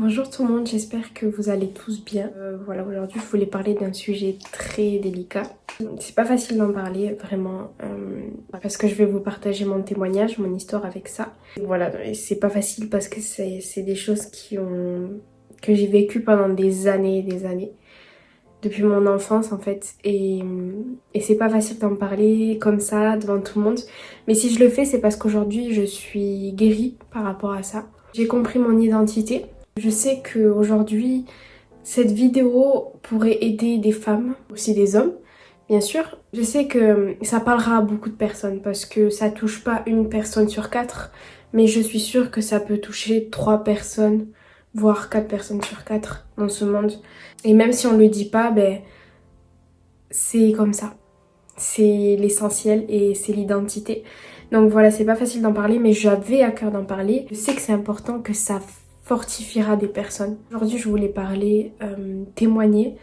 Bonjour tout le monde, j'espère que vous allez tous bien. Voilà, aujourd'hui je voulais parler d'un sujet très délicat. C'est pas facile d'en parler vraiment parce que je vais vous partager mon témoignage, mon histoire avec ça. Voilà, et c'est pas facile parce que c'est des choses que j'ai vécues pendant des années et des années. Depuis mon enfance en fait. Et c'est pas facile d'en parler comme ça devant tout le monde. Mais si je le fais, c'est parce qu'aujourd'hui je suis guérie par rapport à ça. J'ai compris mon identité. Je sais qu'aujourd'hui, cette vidéo pourrait aider des femmes, aussi des hommes, bien sûr. Je sais que ça parlera à beaucoup de personnes parce que ça touche pas une personne sur quatre, mais je suis sûre que ça peut toucher 3 personnes, voire 4 personnes sur 4 dans ce monde. Et même si on le dit pas, c'est comme ça. C'est l'essentiel et c'est l'identité. Donc voilà, c'est pas facile d'en parler, mais j'avais à cœur d'en parler. Je sais que c'est important, que ça fortifiera des personnes. Aujourd'hui, je voulais parler, témoigner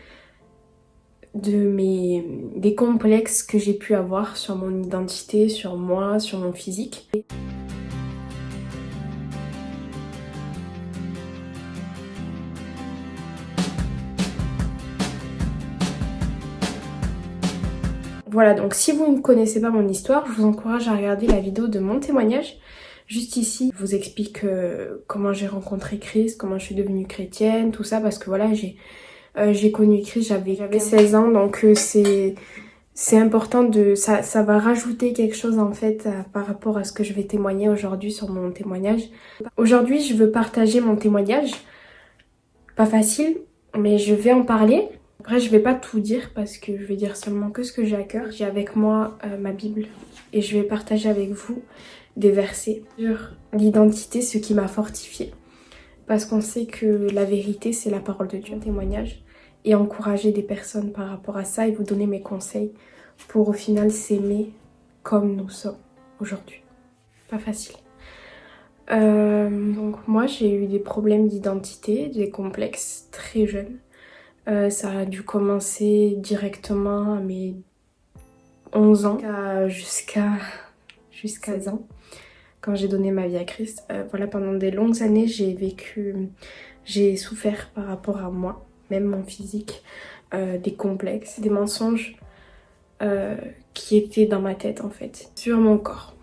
des complexes que j'ai pu avoir sur mon identité, sur moi, sur mon physique. Voilà, donc si vous ne connaissez pas mon histoire, je vous encourage à regarder la vidéo de mon témoignage. Juste ici, je vous explique comment j'ai rencontré Christ, comment je suis devenue chrétienne, tout ça, parce que voilà, j'ai connu Christ, j'avais 16 ans, donc c'est important ça va rajouter quelque chose en fait par rapport à ce que je vais témoigner aujourd'hui sur mon témoignage. Aujourd'hui, je veux partager mon témoignage. Pas facile, mais je vais en parler. Après, je vais pas tout dire parce que je vais dire seulement que ce que j'ai à cœur. J'ai avec moi ma Bible et je vais partager avec vous des versets sur l'identité, ce qui m'a fortifiée. Parce qu'on sait que la vérité, c'est la parole de Dieu, un témoignage. Et encourager des personnes par rapport à ça et vous donner mes conseils pour au final s'aimer comme nous sommes aujourd'hui. Pas facile. Donc moi j'ai eu des problèmes d'identité, des complexes très jeunes. Ça a dû commencer directement à mes 11 ans jusqu'à 16 ans quand j'ai donné ma vie à Christ. Voilà, pendant des longues années j'ai souffert par rapport à moi, même mon physique, des complexes, des mensonges qui étaient dans ma tête en fait, sur mon corps.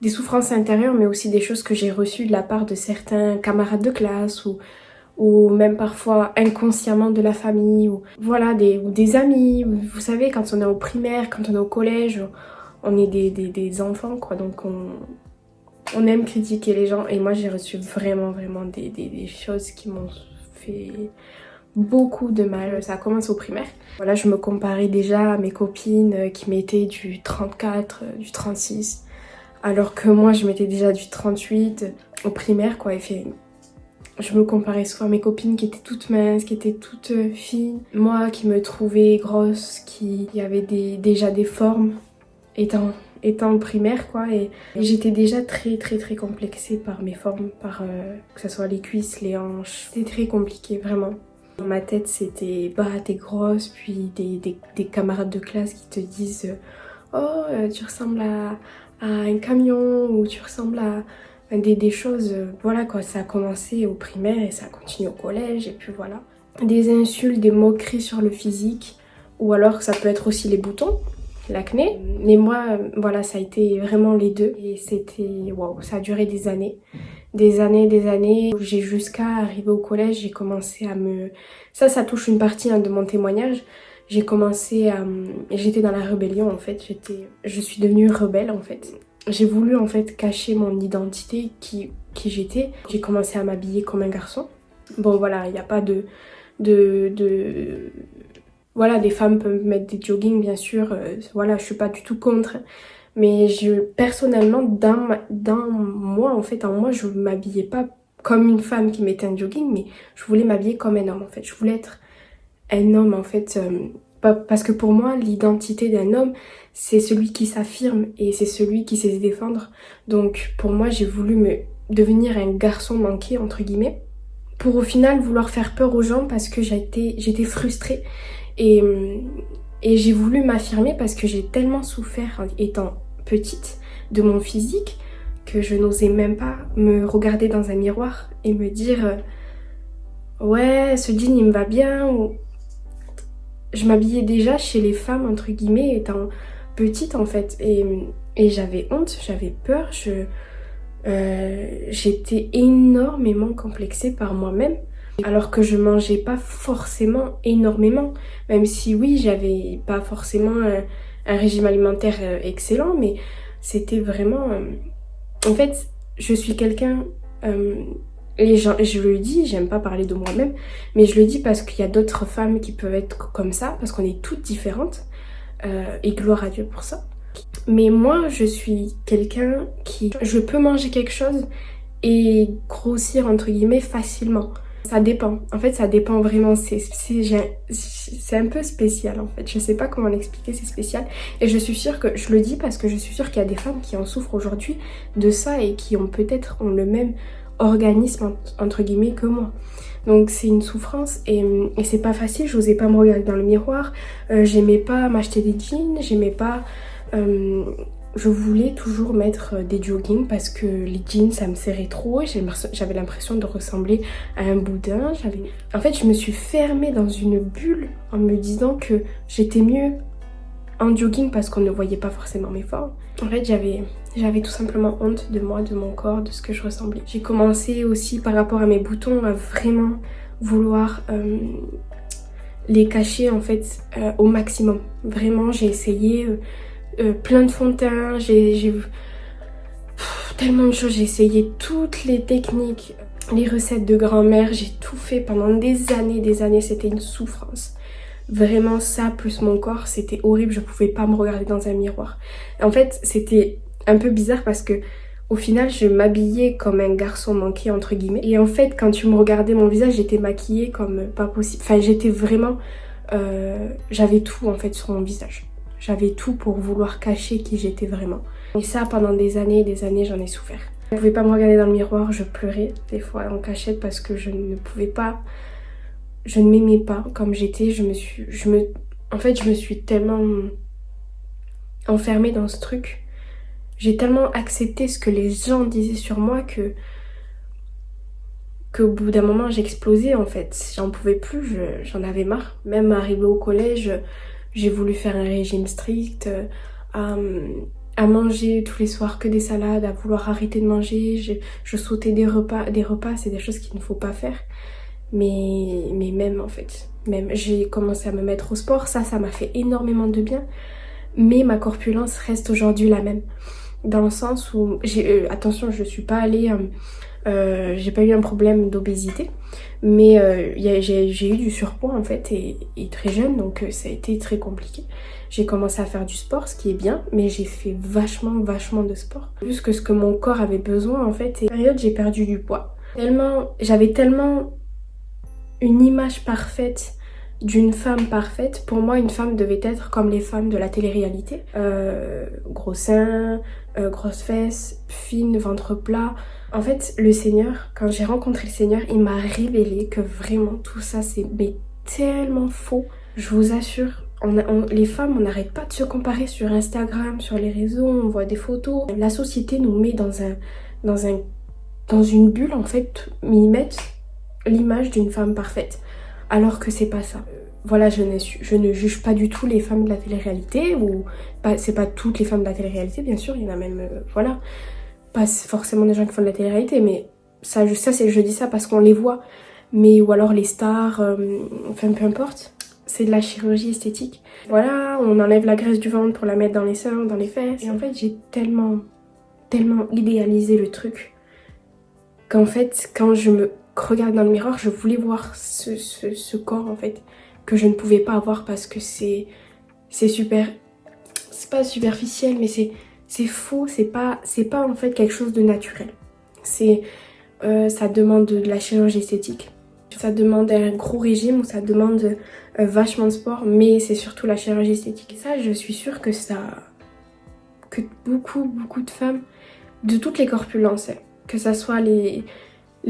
Des souffrances intérieures, mais aussi des choses que j'ai reçues de la part de certains camarades de classe ou même parfois inconsciemment de la famille ou voilà, ou des amis. Vous savez, quand on est au primaire, quand on est au collège, on est des enfants quoi, donc on aime critiquer les gens et moi j'ai reçu vraiment des choses qui m'ont fait beaucoup de mal. Ça commence au primaire. Voilà, je me comparais déjà à mes copines qui mettaient du 34, du 36. Alors que moi, je mettais déjà du 38 au primaire, quoi. Je me comparais souvent à mes copines qui étaient toutes minces, qui étaient toutes fines. Moi, qui me trouvais grosse, qui avait déjà des formes, étant au primaire, quoi. Et j'étais déjà très complexée par mes formes, que ce soit les cuisses, les hanches. C'était très compliqué, vraiment. Dans ma tête, c'était, bah, t'es grosse, puis des camarades de classe qui te disent « Oh, tu ressembles à un camion » ou « Tu ressembles à des choses... » Voilà quoi, ça a commencé au primaire et ça a continué au collège et puis voilà. Des insultes, des moqueries sur le physique ou alors ça peut être aussi les boutons, l'acné. Mais moi, voilà, ça a été vraiment les deux et c'était... Waouh, ça a duré des années. Des années. J'ai jusqu'à arriver au collège, j'ai commencé à me... Ça touche une partie de mon témoignage. J'ai commencé à... J'étais dans la rébellion en fait, je suis devenue rebelle en fait. J'ai voulu en fait cacher mon identité, qui j'étais. J'ai commencé à m'habiller comme un garçon. Bon voilà, il n'y a pas Voilà, des femmes peuvent mettre des joggings bien sûr, voilà, je suis pas du tout contre. Mais personnellement, dans moi en fait, je m'habillais pas comme une femme qui mettait un jogging, mais je voulais m'habiller comme un homme en fait. Je voulais être un homme en fait, parce que pour moi l'identité d'un homme c'est celui qui s'affirme et c'est celui qui sait se défendre. Donc pour moi j'ai voulu devenir un garçon manqué entre guillemets pour au final vouloir faire peur aux gens parce que j'étais frustrée et j'ai voulu m'affirmer parce que j'ai tellement souffert étant petite de mon physique que je n'osais même pas me regarder dans un miroir et me dire ouais, ce jean il me va bien, ou je m'habillais déjà chez les femmes entre guillemets étant petite en fait, et j'avais honte, j'avais peur, j'étais énormément complexée par moi-même, alors que je mangeais pas forcément énormément, même si oui, j'avais pas forcément un régime alimentaire excellent, mais c'était vraiment... En fait, je suis quelqu'un... et je le dis, j'aime pas parler de moi-même, mais je le dis parce qu'il y a d'autres femmes qui peuvent être comme ça, parce qu'on est toutes différentes, et gloire à Dieu pour ça. Mais moi, je suis quelqu'un qui... Je peux manger quelque chose et grossir, entre guillemets, facilement. Ça dépend. En fait, ça dépend vraiment. C'est un peu spécial, en fait. Je sais pas comment l'expliquer, c'est spécial. Et je suis sûre que... Je le dis parce que je suis sûre qu'il y a des femmes qui en souffrent aujourd'hui de ça et qui ont peut-être le même organisme, entre guillemets, que moi. Donc c'est une souffrance et c'est pas facile. J'osais pas me regarder dans le miroir. J'aimais pas m'acheter des jeans. J'aimais pas... je voulais toujours mettre des joggings parce que les jeans ça me serrait trop, j'avais l'impression de ressembler à un boudin. En fait, je me suis fermée dans une bulle en me disant que j'étais mieux en jogging parce qu'on ne voyait pas forcément mes formes. En fait, j'avais tout simplement honte de moi, de mon corps, de ce que je ressemblais. J'ai commencé aussi par rapport à mes boutons à vraiment vouloir les cacher en fait au maximum. Vraiment, j'ai essayé plein de fond de teint, j'ai tellement de choses, j'ai essayé toutes les techniques, les recettes de grand-mère, j'ai tout fait pendant des années, c'était une souffrance. Vraiment ça, plus mon corps, c'était horrible, je pouvais pas me regarder dans un miroir. En fait, c'était un peu bizarre parce que au final, je m'habillais comme un garçon manqué, entre guillemets. Et en fait, quand tu me regardais mon visage, j'étais maquillée comme pas possible. Enfin, j'étais vraiment... j'avais tout en fait sur mon visage. J'avais tout pour vouloir cacher qui j'étais vraiment. Et ça, pendant des années, j'en ai souffert. Je ne pouvais pas me regarder dans le miroir, je pleurais des fois en cachette parce que je ne pouvais pas... Je ne m'aimais pas comme j'étais. En fait, je me suis tellement enfermée dans ce truc. J'ai tellement accepté ce que les gens disaient sur moi qu'au bout d'un moment, j'explosais en fait. J'en pouvais plus, j'en avais marre. Même arrivé au collège, j'ai voulu faire un régime strict, à manger tous les soirs que des salades, à vouloir arrêter de manger. Je sautais des repas, c'est des choses qu'il ne faut pas faire. Mais même en fait, même j'ai commencé à me mettre au sport, ça m'a fait énormément de bien. Mais ma corpulence reste aujourd'hui la même. Dans le sens où, attention, je suis pas allée... j'ai pas eu un problème d'obésité, mais j'ai eu du surpoids en fait et très jeune, donc ça a été très compliqué. J'ai commencé à faire du sport, ce qui est bien, mais j'ai fait vachement de sport. Plus que ce que mon corps avait besoin en fait. Et à cette période, j'ai perdu du poids. J'avais tellement une image parfaite d'une femme parfaite. Pour moi, une femme devait être comme les femmes de la télé-réalité. Gros seins, grosses fesses, fine, ventre plat. En fait, le Seigneur, quand j'ai rencontré le Seigneur, il m'a révélé que vraiment tout ça, c'est tellement faux. Je vous assure, les femmes, on n'arrête pas de se comparer sur Instagram, sur les réseaux, on voit des photos. La société nous met dans une bulle, en fait, ils mettent l'image d'une femme parfaite, alors que c'est pas ça. Voilà, je ne juge pas du tout les femmes de la télé-réalité, ou c'est pas toutes les femmes de la télé-réalité, bien sûr, il y en a même, voilà, pas forcément des gens qui font de la télé-réalité, mais je dis ça parce qu'on les voit, mais ou alors les stars, enfin peu importe, c'est de la chirurgie esthétique. Voilà, on enlève la graisse du ventre pour la mettre dans les seins, dans les fesses, et en fait j'ai tellement idéalisé le truc qu'en fait quand je me regarde dans le miroir, je voulais voir ce corps en fait que je ne pouvais pas avoir parce que c'est pas superficiel, mais c'est faux, c'est pas en fait quelque chose de naturel. Ça demande de la chirurgie esthétique, ça demande un gros régime ou ça demande vachement de sport, mais c'est surtout la chirurgie esthétique. Et ça, je suis sûre que beaucoup de femmes de toutes les corpulences, que ça soit les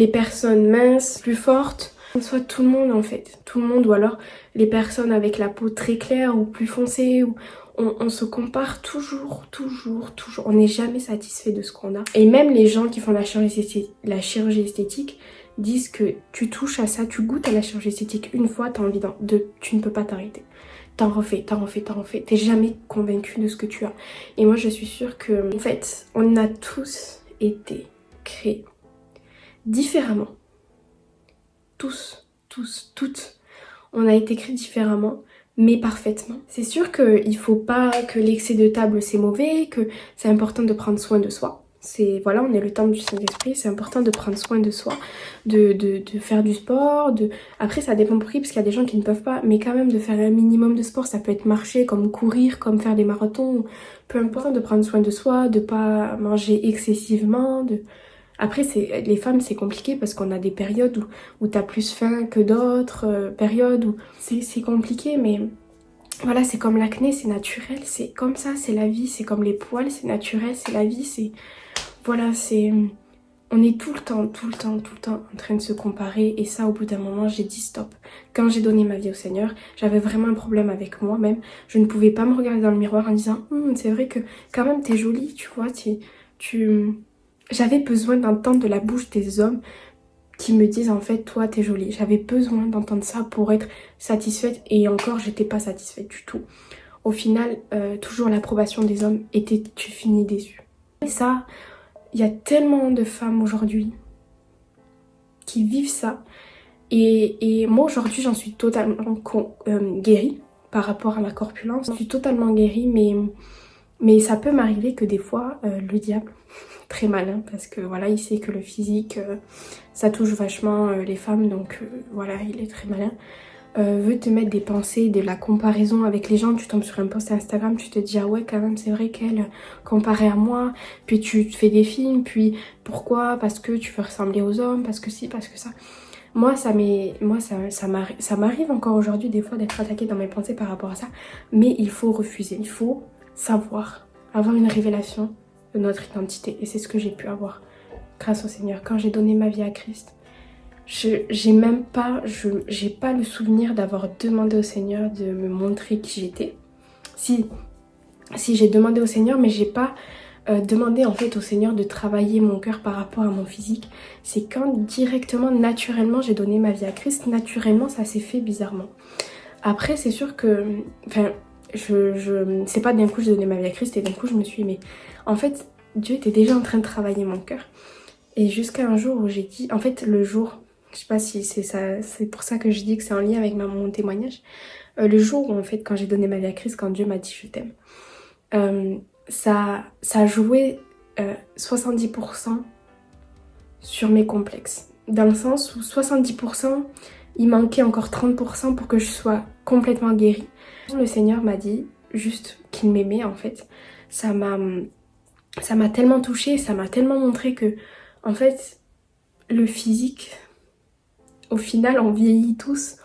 personnes minces, plus fortes, soit tout le monde en fait, tout le monde, ou alors les personnes avec la peau très claire ou plus foncée, ou on se compare toujours, on n'est jamais satisfait de ce qu'on a. Et même les gens qui font la chirurgie esthétique disent que tu touches à ça, tu goûtes à la chirurgie esthétique une fois, t'as envie tu ne peux pas t'arrêter. T'en refais, t'en refais, t'en refais. T'es jamais convaincu de ce que tu as. Et moi, je suis sûre que, en fait, on a tous été créés différemment. Tous, toutes. On a été créés différemment, mais parfaitement. C'est sûr qu'il faut pas que l'excès de table c'est mauvais, que c'est important de prendre soin de soi. Voilà, on est le temple du Saint-Esprit, c'est important de prendre soin de soi, de faire du sport, Après ça dépend pour qui, parce qu'il y a des gens qui ne peuvent pas, mais quand même de faire un minimum de sport, ça peut être marcher, comme courir, comme faire des marathons, peu importe, de prendre soin de soi, de pas manger excessivement, Après, les femmes, c'est compliqué parce qu'on a des périodes où t'as plus faim que d'autres, périodes où c'est compliqué, mais voilà, c'est comme l'acné, c'est naturel, c'est comme ça, c'est la vie, c'est comme les poils, c'est naturel, c'est la vie, voilà, on est tout le temps en train de se comparer et ça, au bout d'un moment, j'ai dit stop. Quand j'ai donné ma vie au Seigneur, j'avais vraiment un problème avec moi-même. Je ne pouvais pas me regarder dans le miroir en disant c'est vrai que quand même t'es jolie, tu vois, J'avais besoin d'entendre de la bouche des hommes qui me disent en fait toi t'es jolie. J'avais besoin d'entendre ça pour être satisfaite et encore j'étais pas satisfaite du tout. Au final, toujours l'approbation des hommes était tu finis déçue. Et ça, il y a tellement de femmes aujourd'hui qui vivent ça. Et moi aujourd'hui j'en suis totalement guérie par rapport à ma corpulence. Je suis totalement guérie mais ça peut m'arriver que des fois le diable, très malin parce que voilà il sait que le physique ça touche vachement les femmes donc voilà il est très malin. Veut te mettre des pensées, de la comparaison avec les gens, tu tombes sur un post Instagram, tu te dis ah ouais quand même c'est vrai qu'elle comparée à moi, puis tu te fais des films, puis pourquoi, parce que tu veux ressembler aux hommes, parce que si, parce que ça. Moi ça m'arrive encore aujourd'hui des fois d'être attaquée dans mes pensées par rapport à ça, mais il faut refuser, il faut savoir, avoir une révélation de notre identité et c'est ce que j'ai pu avoir grâce au Seigneur. Quand j'ai donné ma vie à Christ, j'ai pas le souvenir d'avoir demandé au Seigneur de me montrer qui j'étais. Si j'ai demandé au Seigneur, mais j'ai pas demandé en fait au Seigneur de travailler mon cœur par rapport à mon physique. C'est quand directement, naturellement, j'ai donné ma vie à Christ, naturellement ça s'est fait bizarrement. Après c'est sûr que, enfin, c'est pas d'un coup j'ai donné ma vie à Christ et d'un coup je me suis mais en fait Dieu était déjà en train de travailler mon cœur. Et jusqu'à un jour où j'ai dit, en fait le jour, je sais pas si c'est ça, c'est pour ça que je dis que c'est en lien avec mon témoignage. Le jour où en fait quand j'ai donné ma vie à Christ, quand Dieu m'a dit je t'aime, ça jouait 70% sur mes complexes. Dans le sens où 70%, il manquait encore 30% pour que je sois complètement guérie. Le Seigneur m'a dit juste qu'il m'aimait en fait. Ça m'a tellement touchée, ça m'a tellement montré que en fait le physique, au final on vieillit tous,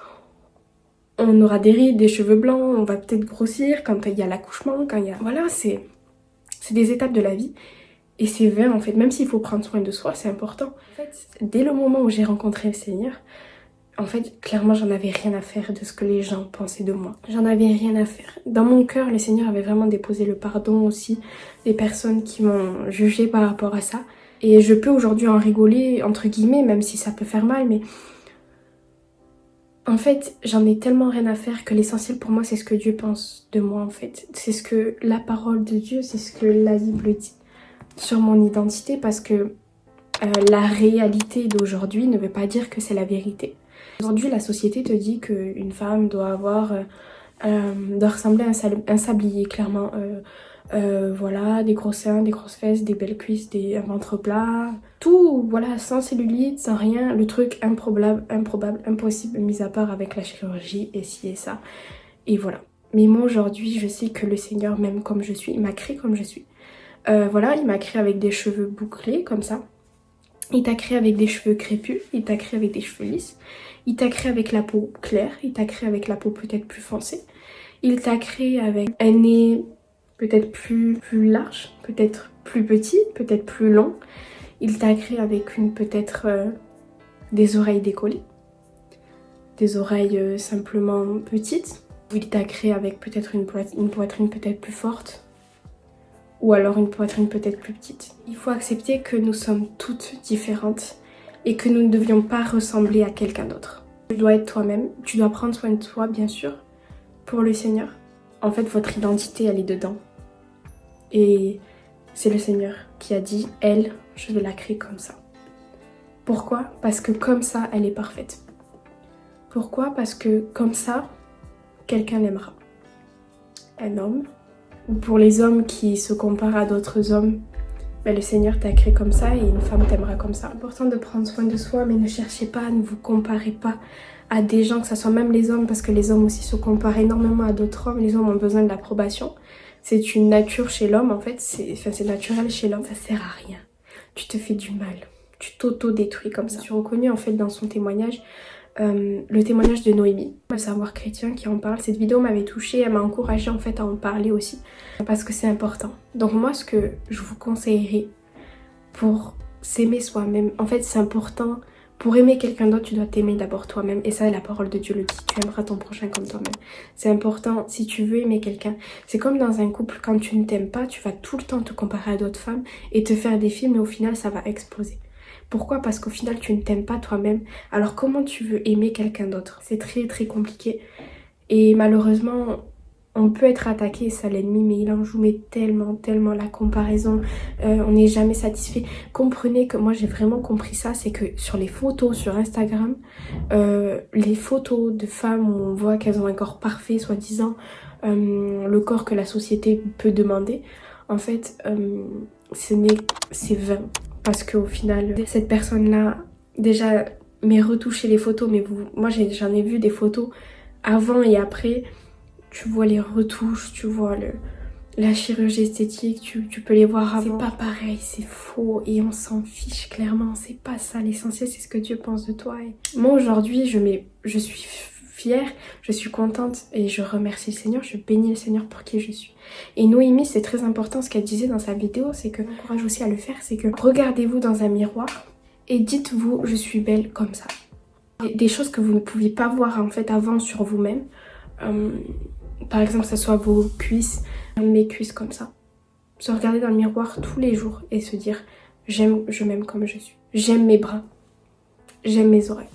on aura des rides, des cheveux blancs, on va peut-être grossir quand il y a l'accouchement, quand il y a... Voilà, c'est des étapes de la vie et c'est vain en fait, même s'il faut prendre soin de soi, c'est important. En fait, dès le moment où j'ai rencontré le Seigneur, en fait, clairement, j'en avais rien à faire de ce que les gens pensaient de moi. J'en avais rien à faire. Dans mon cœur, le Seigneur avait vraiment déposé le pardon aussi des personnes qui m'ont jugée par rapport à ça. Et je peux aujourd'hui en rigoler, entre guillemets, même si ça peut faire mal, mais... En fait, j'en ai tellement rien à faire que l'essentiel pour moi, c'est ce que Dieu pense de moi, en fait. C'est ce que la parole de Dieu, c'est ce que la Bible dit sur mon identité, parce que la réalité d'aujourd'hui ne veut pas dire que c'est la vérité. Aujourd'hui, la société te dit qu'une femme doit ressembler à un sablier, clairement. Voilà, des gros seins, des grosses fesses, des belles cuisses, un ventre plat. Tout, voilà, sans cellulite, sans rien. Le truc improbable, impossible, mis à part avec la chirurgie et ci et ça. Et voilà. Mais moi, aujourd'hui, je sais que le Seigneur m'aime comme je suis. Il m'a créé comme je suis. Voilà, il m'a créé avec des cheveux bouclés, comme ça. Il t'a créé avec des cheveux crépus, il t'a créé avec des cheveux lisses, il t'a créé avec la peau claire, il t'a créé avec la peau peut-être plus foncée, il t'a créé avec un nez peut-être plus large, peut-être plus petit, peut-être plus long, il t'a créé avec peut-être des oreilles décollées, des oreilles simplement petites, il t'a créé avec peut-être une poitrine peut-être plus forte, ou alors une poitrine peut-être plus petite. Il faut accepter que nous sommes toutes différentes, et que nous ne devions pas ressembler à quelqu'un d'autre. Tu dois être toi-même, tu dois prendre soin de toi bien sûr, pour le Seigneur. En fait, votre identité, elle est dedans. Et c'est le Seigneur qui a dit, elle, je vais la créer comme ça. Pourquoi? Parce que comme ça, elle est parfaite. Pourquoi? Parce que comme ça, quelqu'un l'aimera. Un homme, ou pour les hommes qui se comparent à d'autres hommes, ben le Seigneur t'a créé comme ça et une femme t'aimera comme ça. C'est important de prendre soin de soi, mais ne cherchez pas, ne vous comparez pas à des gens, que ce soit même les hommes, parce que les hommes aussi se comparent énormément à d'autres hommes. Les hommes ont besoin de l'approbation. C'est une nature chez l'homme, en fait, c'est naturel chez l'homme. Ça sert à rien. Tu te fais du mal, tu t'auto-détruis comme ça. Je suis reconnue en fait dans son témoignage. Le témoignage de Noémie, le savoir chrétien qui en parle. Cette vidéo m'avait touchée, elle m'a encouragée en fait à en parler aussi parce que c'est important. Donc moi ce que je vous conseillerais pour s'aimer soi-même, en fait c'est important, pour aimer quelqu'un d'autre tu dois t'aimer d'abord toi-même et ça la parole de Dieu le dit, tu aimeras ton prochain comme toi-même. C'est important si tu veux aimer quelqu'un, c'est comme dans un couple, quand tu ne t'aimes pas tu vas tout le temps te comparer à d'autres femmes et te faire des films et au final ça va exploser. Pourquoi? Parce qu'au final, tu ne t'aimes pas toi-même. Alors comment tu veux aimer quelqu'un d'autre? C'est très très compliqué. Et malheureusement, on peut être attaqué, ça l'ennemi, mais il en joue mais tellement la comparaison. On n'est jamais satisfait. Comprenez que moi j'ai vraiment compris ça, c'est que sur les photos sur Instagram, les photos de femmes où on voit qu'elles ont un corps parfait, soi-disant, le corps que la société peut demander, en fait, c'est vain. Parce qu'au final, cette personne-là, déjà, met retouché les photos, mais moi j'en ai vu des photos avant et après. Tu vois les retouches, tu vois la chirurgie esthétique, tu peux les voir avant. C'est pas pareil, c'est faux et on s'en fiche clairement, c'est pas ça. L'essentiel, c'est ce que Dieu pense de toi. Et moi aujourd'hui, je suis fière, je suis contente et je remercie le Seigneur, je bénis le Seigneur pour qui je suis. Et Noémie, c'est très important ce qu'elle disait dans sa vidéo, c'est que j'encourage aussi à le faire, c'est que regardez-vous dans un miroir et dites-vous je suis belle comme ça. Des choses que vous ne pouviez pas voir en fait avant sur vous-même, par exemple que ce soit vos cuisses, mes cuisses comme ça. Se regarder dans le miroir tous les jours et se dire je m'aime comme je suis. J'aime mes bras, j'aime mes oreilles,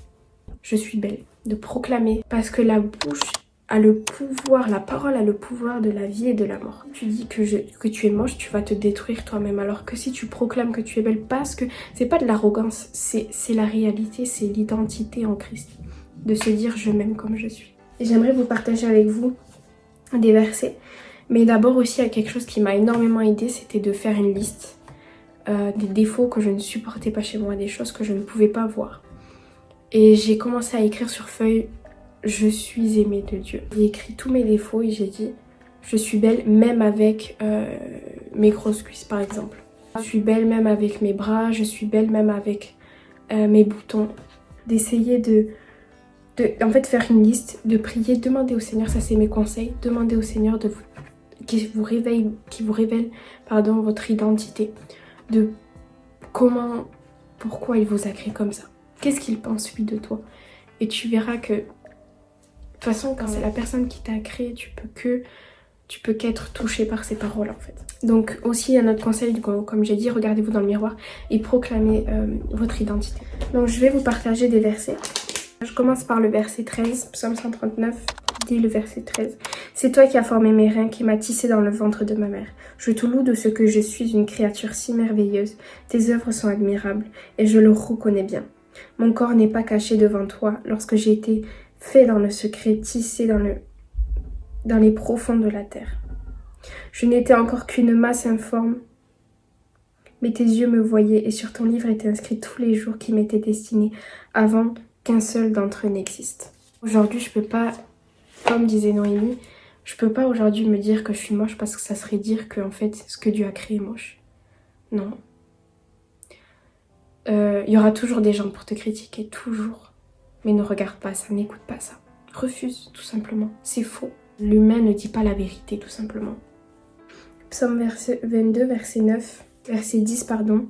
je suis belle. De proclamer, parce que la bouche a le pouvoir, la parole a le pouvoir de la vie et de la mort. Tu dis que tu es moche, tu vas te détruire toi-même, alors que si tu proclames que tu es belle, parce que c'est pas de l'arrogance, c'est la réalité, c'est l'identité en Christ, de se dire je m'aime comme je suis. Et j'aimerais vous partager avec vous des versets, mais d'abord aussi il y a quelque chose qui m'a énormément aidé, c'était de faire une liste des défauts que je ne supportais pas chez moi, des choses que je ne pouvais pas voir. Et j'ai commencé à écrire sur feuille « Je suis aimée de Dieu ». J'ai écrit tous mes défauts et j'ai dit « Je suis belle même avec mes grosses cuisses par exemple. Je suis belle même avec mes bras, je suis belle même avec mes boutons. » D'essayer de en fait faire une liste, de prier, demander au Seigneur, ça c'est mes conseils, demander au Seigneur qui vous révèle votre identité, de pourquoi il vous a créé comme ça. Qu'est-ce qu'il pense lui de toi? Et tu verras que de toute façon quand c'est la personne qui t'a créé, tu peux qu'être touché par ces paroles en fait. Donc aussi un autre conseil, comme j'ai dit, regardez-vous dans le miroir et proclamez votre identité. Donc je vais vous partager des versets. Je commence par le verset 13, psaume 139, dit le verset 13. C'est toi qui as formé mes reins, qui m'as tissé dans le ventre de ma mère. Je te loue de ce que je suis une créature si merveilleuse. Tes œuvres sont admirables et je le reconnais bien. Mon corps n'est pas caché devant toi lorsque j'ai été fait dans le secret, tissé dans les profonds de la terre. Je n'étais encore qu'une masse informe, mais tes yeux me voyaient et sur ton livre étaient inscrits tous les jours qui m'étaient destinés avant qu'un seul d'entre eux n'existe. Aujourd'hui, je peux pas, comme disait Noémie, je peux pas aujourd'hui me dire que je suis moche parce que ça serait dire que en fait, ce que Dieu a créé est moche. Non. Y aura toujours des gens pour te critiquer, toujours. Mais ne regarde pas ça, n'écoute pas ça. Refuse, tout simplement. C'est faux. L'humain ne dit pas la vérité, tout simplement. Psaume 22, verset 9, verset 10, pardon.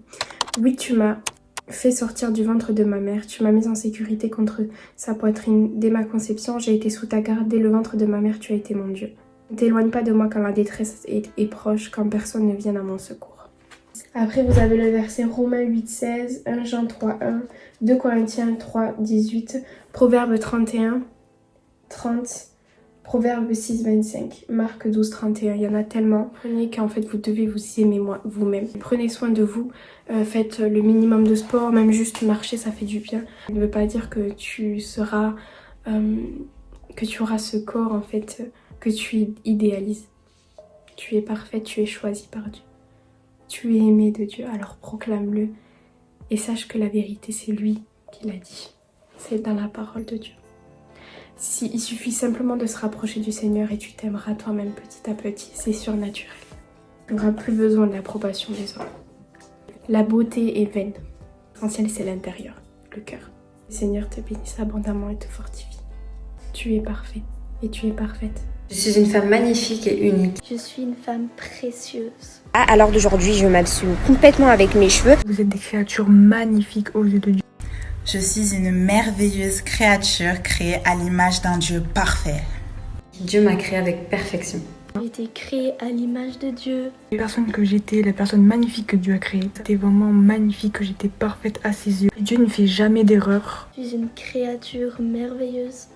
Oui, tu m'as fait sortir du ventre de ma mère. Tu m'as mise en sécurité contre sa poitrine. Dès ma conception, j'ai été sous ta garde. Dès le ventre de ma mère, tu as été mon Dieu. Ne t'éloigne pas de moi quand la détresse est proche, quand personne ne vient à mon secours. Après, vous avez le verset Romains 8,16, 1 Jean 3,1, 2 Corinthiens 3,18, Proverbes 31, 30, Proverbes 6,25, Marc 12,31. Il y en a tellement. Prenez qu'en fait, vous devez vous aimer vous-même. Prenez soin de vous. Faites le minimum de sport. Même juste marcher, ça fait du bien. Ça ne veut pas dire que tu seras... que tu auras ce corps, en fait, que tu idéalises. Tu es parfaite, tu es choisie par Dieu. Tu es aimée de Dieu, alors proclame-le. Et sache que la vérité, c'est lui qui l'a dit. C'est dans la parole de Dieu. Il suffit simplement de se rapprocher du Seigneur et tu t'aimeras toi-même petit à petit. C'est surnaturel. Tu n'auras plus besoin de l'approbation des hommes. La beauté est vaine. L'essentiel, c'est l'intérieur, le cœur. Le Seigneur te bénisse abondamment et te fortifie. Tu es parfait et tu es parfaite. Je suis une femme magnifique et unique. Je suis une femme précieuse. À l'heure d'aujourd'hui, je m'assume complètement avec mes cheveux. Vous êtes des créatures magnifiques aux yeux de Dieu. Je suis une merveilleuse créature créée à l'image d'un Dieu parfait. Dieu m'a créée avec perfection. J'ai été créée à l'image de Dieu. La personne que j'étais, la personne magnifique que Dieu a créée, c'était vraiment magnifique, que j'étais parfaite à ses yeux. Dieu ne fait jamais d'erreur. Je suis une créature merveilleuse.